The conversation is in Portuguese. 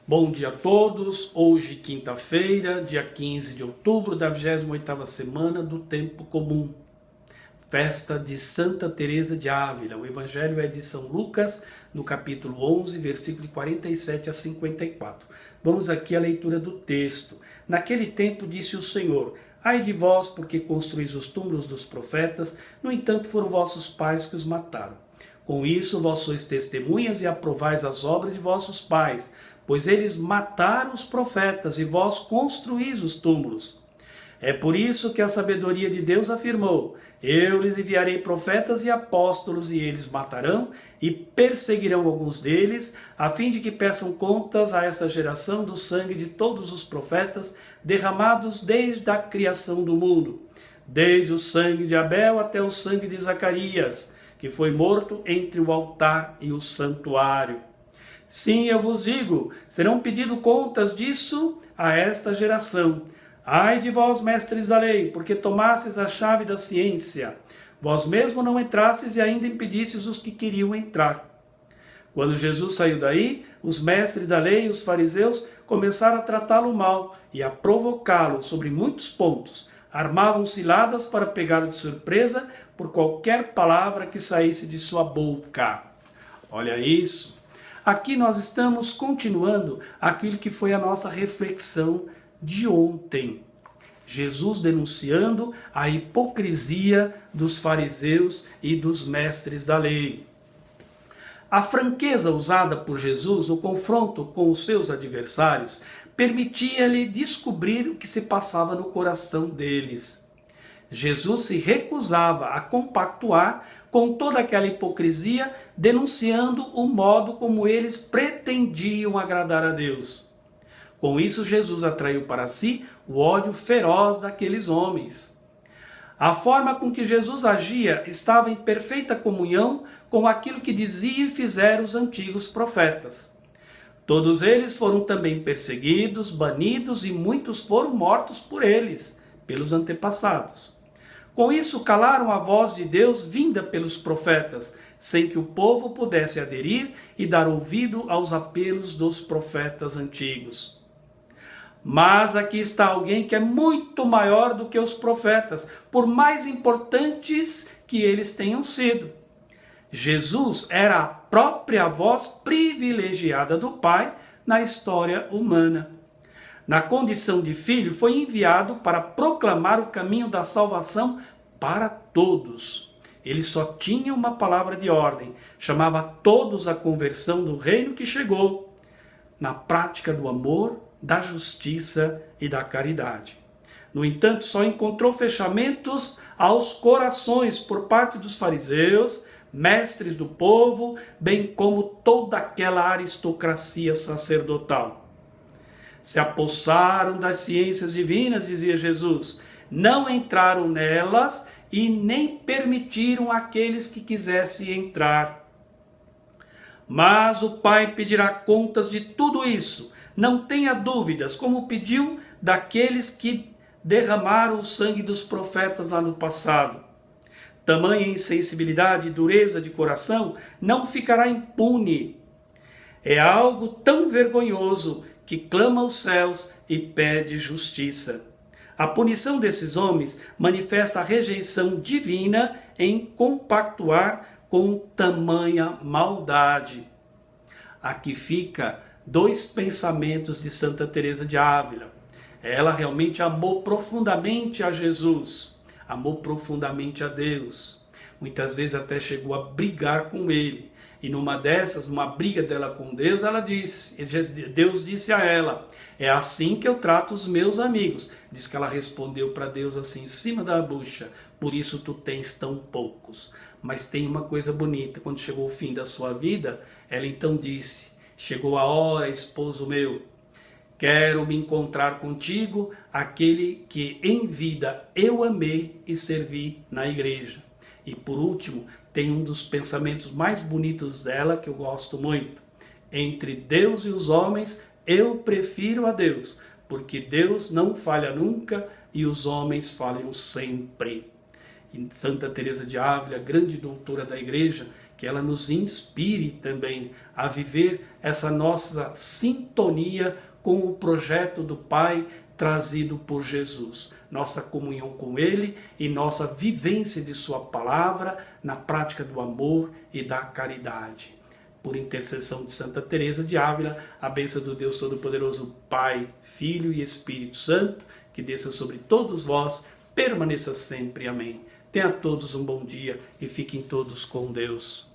Bom dia a todos, hoje quinta-feira, dia 15 de outubro da 28ª semana do Tempo Comum, festa de Santa Teresa de Ávila. O Evangelho é de São Lucas, no capítulo 11, versículo 47 a 54. Vamos aqui à leitura do texto. Naquele tempo disse o Senhor: ai de vós, porque construís os túmulos dos profetas, no entanto foram vossos pais que os mataram. Com isso vós sois testemunhas e aprovais as obras de vossos pais, pois eles mataram os profetas e vós construís os túmulos. É por isso que a sabedoria de Deus afirmou: eu lhes enviarei profetas e apóstolos, e eles matarão e perseguirão alguns deles, a fim de que peçam contas a esta geração do sangue de todos os profetas derramados desde a criação do mundo, desde o sangue de Abel até o sangue de Zacarias, que foi morto entre o altar e o santuário. Sim, eu vos digo, serão pedidas contas disso a esta geração. Ai de vós, mestres da lei, porque tomastes a chave da ciência. Vós mesmo não entrastes e ainda impedistes os que queriam entrar. Quando Jesus saiu daí, os mestres da lei e os fariseus começaram a tratá-lo mal e a provocá-lo sobre muitos pontos. Armavam ciladas para pegá-lo de surpresa por qualquer palavra que saísse de sua boca. Olha isso. Aqui nós estamos continuando aquilo que foi a nossa reflexão de ontem. Jesus denunciando a hipocrisia dos fariseus e dos mestres da lei. A franqueza usada por Jesus no confronto com os seus adversários permitia-lhe descobrir o que se passava no coração deles. Jesus se recusava a compactuar com toda aquela hipocrisia, denunciando o modo como eles pretendiam agradar a Deus. Com isso, Jesus atraiu para si o ódio feroz daqueles homens. A forma com que Jesus agia estava em perfeita comunhão com aquilo que diziam e fizeram os antigos profetas. Todos eles foram também perseguidos, banidos e muitos foram mortos por eles, pelos antepassados. Com isso, calaram a voz de Deus vinda pelos profetas, sem que o povo pudesse aderir e dar ouvido aos apelos dos profetas antigos. Mas aqui está alguém que é muito maior do que os profetas, por mais importantes que eles tenham sido. Jesus era a própria voz privilegiada do Pai na história humana. Na condição de filho, foi enviado para proclamar o caminho da salvação para todos. Ele só tinha uma palavra de ordem, chamava todos à conversão do reino que chegou, na prática do amor, da justiça e da caridade. No entanto, só encontrou fechamentos aos corações por parte dos fariseus, mestres do povo, bem como toda aquela aristocracia sacerdotal. Se apossaram das ciências divinas, dizia Jesus, não entraram nelas e nem permitiram aqueles que quisessem entrar. Mas o Pai pedirá contas de tudo isso, não tenha dúvidas, como pediu daqueles que derramaram o sangue dos profetas lá no passado. Tamanha insensibilidade e dureza de coração não ficará impune. É algo tão vergonhoso que clama aos céus e pede justiça. A punição desses homens manifesta a rejeição divina em compactuar com tamanha maldade. Aqui fica dois pensamentos de Santa Teresa de Ávila. Ela realmente amou profundamente a Jesus, amou profundamente a Deus. Muitas vezes até chegou a brigar com ele. E numa dessas, numa briga dela com Deus, Deus disse a ela: é assim que eu trato os meus amigos. Diz que ela respondeu para Deus assim, em cima da bucha: por isso tu tens tão poucos. Mas tem uma coisa bonita, quando chegou o fim da sua vida, ela então disse: chegou a hora, esposo meu, quero me encontrar contigo, aquele que em vida eu amei e servi na igreja. E por último, tem um dos pensamentos mais bonitos dela, que eu gosto muito. Entre Deus e os homens, eu prefiro a Deus, porque Deus não falha nunca e os homens falham sempre. E Santa Teresa de Ávila, grande doutora da igreja, que ela nos inspire também a viver essa nossa sintonia com o projeto do Pai trazido por Jesus. Nossa comunhão com Ele e nossa vivência de Sua palavra na prática do amor e da caridade. Por intercessão de Santa Teresa de Ávila, a bênção do Deus Todo-Poderoso, Pai, Filho e Espírito Santo, que desça sobre todos vós, permaneça sempre. Amém. Tenha todos um bom dia e fiquem todos com Deus.